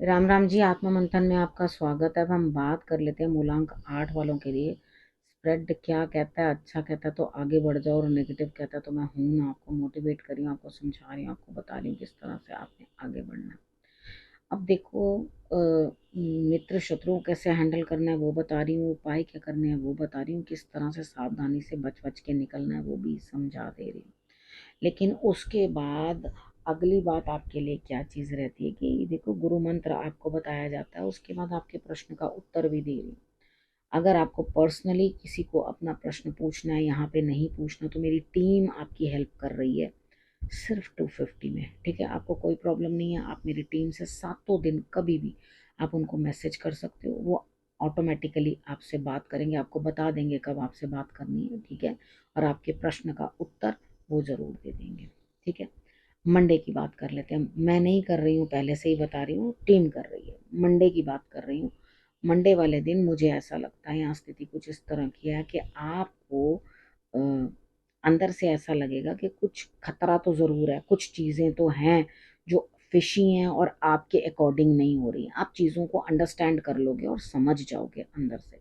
राम राम जी। आत्मा मंथन में आपका स्वागत है। अब हम बात कर लेते हैं मूलांक 8 वालों के लिए। स्प्रेड क्या कहता है? अच्छा कहता है तो आगे बढ़ जाओ, और नेगेटिव कहता है तो मैं हूं ना, आपको मोटिवेट कर रही हूँ, आपको समझा रही हूँ, आपको बता रही हूँ किस तरह से आपने आगे बढ़ना है। अब देखो, मित्र शत्रुओं कैसे हैंडल करना है वो बता रही हूँ, उपाय क्या करने हैं वो बता रही हूँ, किस तरह से सावधानी से बच बच के निकलना है वो भी समझा दे रही हूँ। लेकिन उसके बाद अगली बात आपके लिए क्या चीज़ रहती है कि देखो, गुरु मंत्र आपको बताया जाता है, उसके बाद आपके प्रश्न का उत्तर भी दे रही हूँ। अगर आपको पर्सनली किसी को अपना प्रश्न पूछना है, यहाँ पे नहीं पूछना, तो मेरी टीम आपकी हेल्प कर रही है सिर्फ 250 में। ठीक है, आपको कोई प्रॉब्लम नहीं है, आप मेरी टीम से सातों दिन कभी भी आप उनको मैसेज कर सकते हो, वो ऑटोमेटिकली आपसे बात करेंगे, आपको बता देंगे कब आपसे बात करनी है। ठीक है, और आपके प्रश्न का उत्तर वो ज़रूर दे देंगे। ठीक है, मंडे की बात कर लेते हैं। मैं नहीं कर रही हूँ, पहले से ही बता रही हूँ, टीम कर रही है। मंडे की बात कर रही हूँ। मंडे वाले दिन मुझे ऐसा लगता है यहाँ स्थिति कुछ इस तरह की है कि आपको अ, अंदर से ऐसा लगेगा कि कुछ खतरा तो ज़रूर है, कुछ चीज़ें तो हैं जो फिशी हैं और आपके अकॉर्डिंग नहीं हो रही हैं। आप चीज़ों को अंडरस्टैंड कर लोगे और समझ जाओगे अंदर से,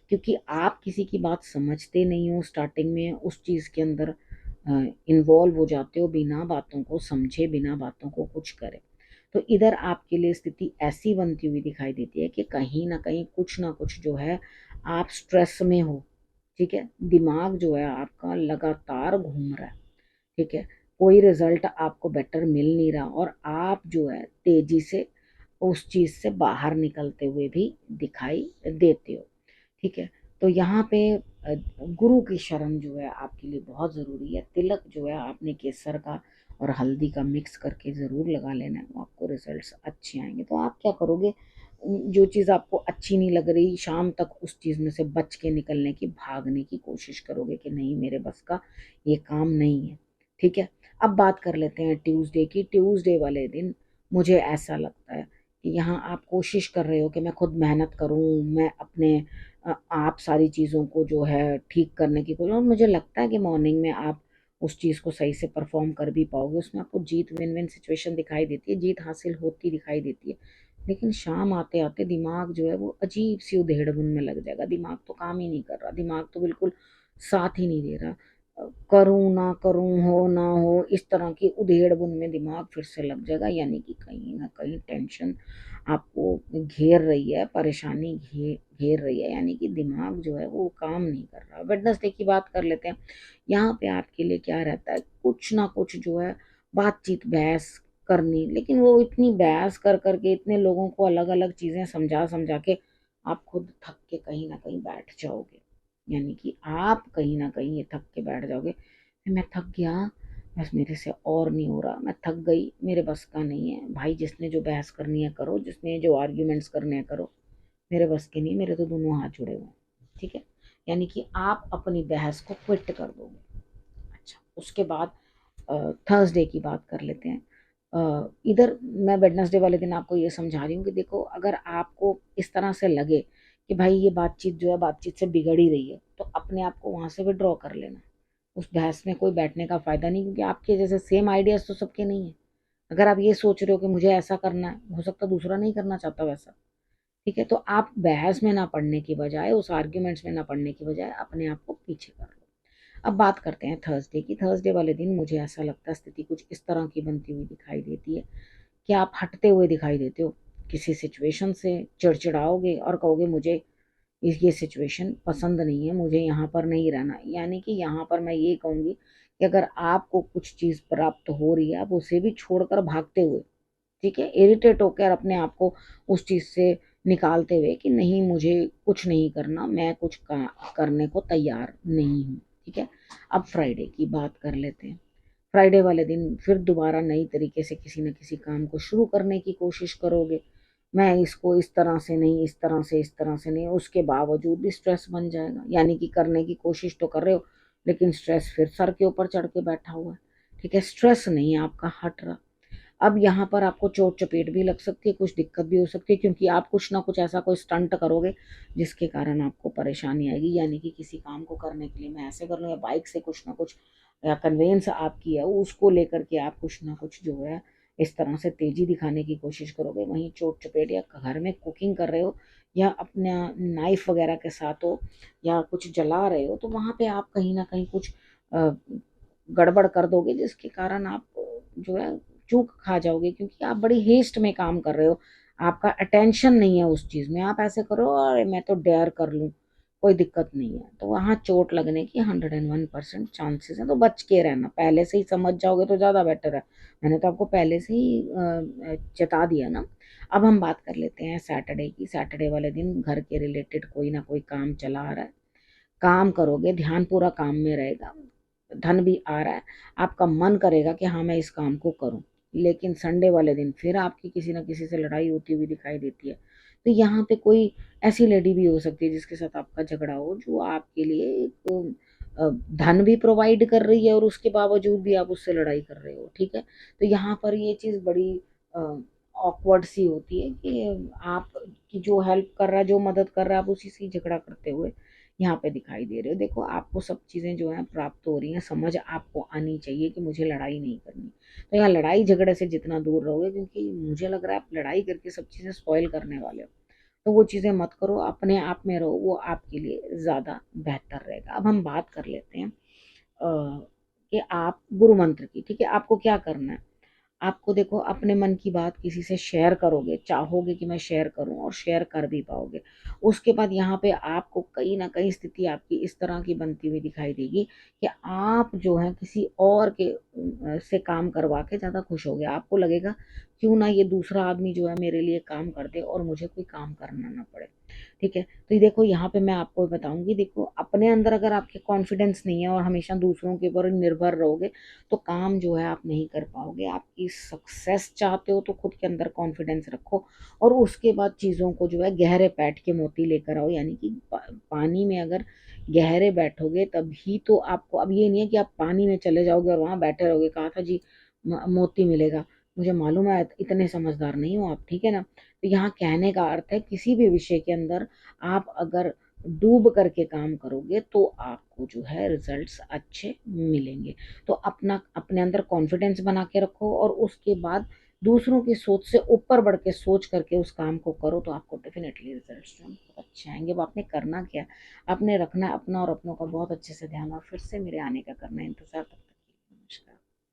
क्योंकि आप किसी की बात समझते नहीं हो, स्टार्टिंग में उस चीज़ के अंदर इन्वॉल्व हो जाते हो, बिना बातों को समझे, बिना बातों को कुछ करे। तो इधर आपके लिए स्थिति ऐसी बनती हुई दिखाई देती है कि कहीं ना कुछ जो है, आप स्ट्रेस में हो। ठीक है, दिमाग जो है आपका लगातार घूम रहा है। ठीक है, कोई रिजल्ट आपको बेटर मिल नहीं रहा, और आप जो है तेजी से उस चीज से बाहर निकलते हुए भी दिखाई देते हो। ठीक है, तो यहाँ पे गुरु की शरण जो है आपके लिए बहुत ज़रूरी है। तिलक जो है आपने केसर का और हल्दी का मिक्स करके ज़रूर लगा लेना है, वो आपको रिजल्ट्स अच्छे आएंगे। तो आप क्या करोगे, जो चीज़ आपको अच्छी नहीं लग रही, शाम तक उस चीज़ में से बच के निकलने की, भागने की कोशिश करोगे कि नहीं, मेरे बस का ये काम नहीं है। ठीक है, अब बात कर लेते हैं ट्यूसडे की। ट्यूसडे वाले दिन मुझे ऐसा लगता है कि यहाँ आप कोशिश कर रहे हो कि मैं खुद मेहनत करूँ, मैं अपने आप सारी चीज़ों को जो है ठीक करने की कोशिश, और मुझे लगता है कि मॉर्निंग में आप उस चीज़ को सही से परफॉर्म कर भी पाओगे, उसमें आपको जीत, विन विन सिचुएशन दिखाई देती है, जीत हासिल होती दिखाई देती है। लेकिन शाम आते आते दिमाग जो है वो अजीब सी उधेड़-बुन में लग जाएगा, दिमाग तो काम ही नहीं कर रहा, दिमाग तो बिल्कुल साथ ही नहीं दे रहा। करूँ ना करूँ, हो ना हो, इस तरह की उधेड़-बुन में दिमाग फिर से लग जाएगा, यानी कि कहीं न कहीं टेंशन आपको घेर रही है, परेशानी घेर रही है, यानी कि दिमाग जो है वो काम नहीं कर रहा। वेडनेसडे की बात कर लेते हैं। यहाँ पे आपके लिए क्या रहता है, कुछ ना कुछ जो है बातचीत, बहस करनी, लेकिन वो इतनी बहस कर करके, इतने लोगों को अलग अलग चीज़ें समझा समझा के आप खुद थक के कहीं ना कहीं बैठ जाओगे। यानी कि आप कहीं ना कहीं ये थक के बैठ जाओगे, मैं थक गया, बस मेरे से और नहीं हो रहा, मैं थक गई, मेरे बस का नहीं है। भाई, जिसने जो बहस करनी है करो, जिसने जो आर्ग्यूमेंट्स करने हैं करो, मेरे बस के नहीं, मेरे तो दोनों हाथ जुड़े हुए हैं। ठीक है, यानी कि आप अपनी बहस को क्विट कर दोगे। अच्छा, उसके बाद थर्सडे की बात कर लेते हैं। इधर मैं वेडनेसडे वाले दिन आपको ये समझा रही हूँ कि देखो, अगर आपको इस तरह से लगे कि भाई ये बातचीत जो है बातचीत से बिगड़ ही रही है, तो अपने आप को वहां से विड्रॉ कर लेना। उस बहस में कोई बैठने का फायदा नहीं, क्योंकि आपके जैसे सेम आइडियाज तो सबके नहीं है। अगर आप ये सोच रहे हो कि मुझे ऐसा करना है, हो सकता है दूसरा नहीं करना चाहता वैसा। ठीक है, तो आप बहस में ना पड़ने की बजाय, उस आर्ग्यूमेंट्स में ना पड़ने की बजाय अपने आप को पीछे कर लो। अब बात करते हैं थर्सडे की। थर्सडे वाले दिन मुझे ऐसा लगता है स्थिति कुछ इस तरह की बनती हुई दिखाई देती है कि आप हटते हुए दिखाई देते हो किसी सिचुएशन से, चिड़चिड़ाओगे और कहोगे मुझे ये सिचुएशन पसंद नहीं है, मुझे यहाँ पर नहीं रहना। यानी कि यहाँ पर मैं ये कहूँगी कि अगर आपको कुछ चीज़ प्राप्त हो रही है, आप उसे भी छोड़कर भागते हुए, ठीक है, इरिटेट होकर अपने आप को उस चीज़ से निकालते हुए कि नहीं, मुझे कुछ नहीं करना, मैं कुछ करने को तैयार नहीं हूँ। ठीक है, अब फ्राइडे की बात कर लेते हैं। फ्राइडे वाले दिन फिर दोबारा नई तरीके से किसी न किसी काम को शुरू करने की कोशिश करोगे। मैं इसको इस तरह से नहीं, इस तरह से, इस तरह से नहीं, उसके बावजूद भी स्ट्रेस बन जाएगा। यानी कि करने की कोशिश तो कर रहे हो, लेकिन स्ट्रेस फिर सर के ऊपर चढ़ के बैठा हुआ है। ठीक है, स्ट्रेस नहीं आपका हट रहा। अब यहाँ पर आपको चोट चपेट भी लग सकती है, कुछ दिक्कत भी हो सकती है, क्योंकि आप कुछ ना कुछ ऐसा कोई स्टंट करोगे जिसके कारण आपको परेशानी आएगी। यानी कि किसी काम को करने के लिए मैं ऐसे कर लूँ, या बाइक से कुछ ना कुछ, या कन्वेंस आपकी है उसको लेकर के आप कुछ ना कुछ जो है इस तरह से तेजी दिखाने की कोशिश करोगे, वहीं चोट चपेट या घर में कुकिंग कर रहे हो या अपना नाइफ वगैरह के साथ हो या कुछ जला रहे हो, तो वहां पे आप कहीं ना कहीं कुछ गड़बड़ कर दोगे, जिसके कारण आप जो है चूक खा जाओगे, क्योंकि आप बड़ी हेस्ट में काम कर रहे हो, आपका अटेंशन नहीं है उस चीज में, आप ऐसे करो और मैं तो डेयर कर लूं, कोई दिक्कत नहीं है, तो वहां चोट लगने की 101% चांसेस है। तो बच के रहना, पहले से ही समझ जाओगे तो ज्यादा बेटर है। मैंने तो आपको पहले से ही चेता दिया ना। अब हम बात कर लेते हैं सैटरडे की। सैटरडे वाले दिन घर के रिलेटेड कोई ना कोई काम चला आ रहा है, काम करोगे, ध्यान पूरा काम में रहेगा, धन भी आ रहा है, आपका मन करेगा कि हाँ मैं इस काम को करूं। लेकिन संडे वाले दिन फिर आपकी किसी ना किसी से लड़ाई होती हुई दिखाई देती है। तो यहाँ पे कोई ऐसी लेडी भी हो सकती है जिसके साथ आपका झगड़ा हो, जो आपके लिए एक धन भी प्रोवाइड कर रही है और उसके बावजूद भी आप उससे लड़ाई कर रहे हो, ठीक है। तो यहाँ पर ये चीज बड़ी ऑकवर्ड सी होती है कि आप की जो हेल्प कर रहा है, जो मदद कर रहा है, आप उसी से झगड़ा करते हुए यहाँ पे दिखाई दे रहे हो। देखो आपको सब चीजें जो है प्राप्त हो रही हैं, समझ आपको आनी चाहिए कि मुझे लड़ाई नहीं करनी। तो यहाँ लड़ाई झगड़े से जितना दूर रहोगे, क्योंकि मुझे लग रहा है आप लड़ाई करके सब चीजें स्पॉइल करने वाले हो, तो वो चीजें मत करो, अपने आप में रहो, वो आपके लिए ज्यादा बेहतर रहेगा। अब हम बात कर लेते हैं कि आप गुरु मंत्र की, ठीक है। आपको क्या करना है, आपको देखो अपने मन की बात किसी से शेयर करोगे, चाहोगे कि मैं शेयर करूं और शेयर कर भी पाओगे। उसके बाद यहाँ पे आपको कहीं ना कहीं स्थिति आपकी इस तरह की बनती हुई दिखाई देगी कि आप जो है किसी और के से काम करवा के ज्यादा खुश होगे। आपको लगेगा क्यों ना ये दूसरा आदमी जो है मेरे लिए काम कर दे और मुझे कोई काम करना ना पड़े, ठीक है। तो ये देखो यहाँ पे मैं आपको बताऊंगी, देखो अपने अंदर अगर आपके कॉन्फिडेंस नहीं है और हमेशा दूसरों के ऊपर निर्भर रहोगे, तो काम जो है आप नहीं कर पाओगे। आपकी सक्सेस चाहते हो तो खुद के अंदर कॉन्फिडेंस रखो और उसके बाद चीज़ों को जो है गहरे पैठ के मोती लेकर आओ। यानी कि पानी में अगर गहरे बैठोगे तभी तो आपको, अब ये नहीं है कि आप पानी में चले जाओगे और वहां बैठे रहोगे, कहा था जी मोती मिलेगा, मुझे मालूम है इतने समझदार नहीं हो आप, ठीक है ना। तो यहाँ कहने का अर्थ है किसी भी विषय के अंदर आप अगर डूब करके काम करोगे तो आपको जो है रिजल्ट्स अच्छे मिलेंगे। तो अपना अपने अंदर कॉन्फिडेंस बना के रखो और उसके बाद दूसरों की सोच से ऊपर बढ़ के सोच करके उस काम को करो, तो आपको डेफिनेटली रिजल्ट्स जो हैं बहुत अच्छे आएंगे। अब आपने करना क्या, आपने रखना है अपना और अपनों का बहुत अच्छे से ध्यान, और फिर से मेरे आने का करना है इंतजार। तब तक के लिए नमस्कार।